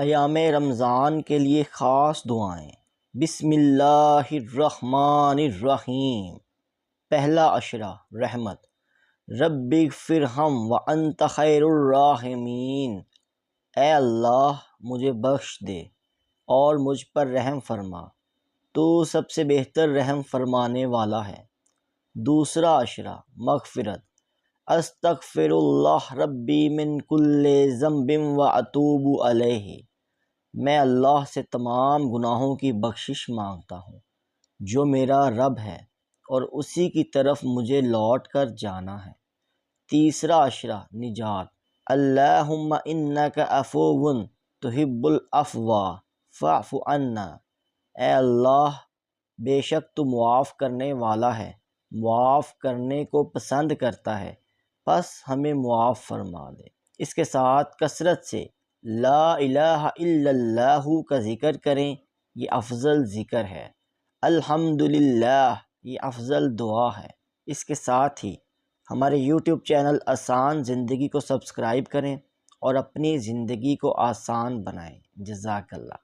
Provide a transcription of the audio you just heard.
ایام رمضان کے لیے خاص دعائیں۔ بسم اللہ الرحمن الرحیم۔ پہلا عشرہ رحمت۔ رب اغفرہم وانت خیر الراحمین۔ اے اللہ مجھے بخش دے اور مجھ پر رحم فرما، تو سب سے بہتر رحم فرمانے والا ہے۔ دوسرا عشرہ مغفرت۔ استغفر اللہ ربی من کل ذنب واتوب الیہ۔ میں اللہ سے تمام گناہوں کی بخشش مانگتا ہوں جو میرا رب ہے، اور اسی کی طرف مجھے لوٹ کر جانا ہے۔ تیسرا عشرہ نجات۔ اللہم انک عفو تحب العفو فاعف عنا۔ اے اللہ بے شک تو معاف کرنے والا ہے، معاف کرنے کو پسند کرتا ہے، پس ہمیں معاف فرما دے۔ اس کے ساتھ کثرت سے لا الہ الا اللہ کا ذکر کریں، یہ افضل ذکر ہے۔ الحمدللہ یہ افضل دعا ہے۔ اس کے ساتھ ہی ہمارے یوٹیوب چینل آسان زندگی کو سبسکرائب کریں اور اپنی زندگی کو آسان بنائیں۔ جزاک اللہ۔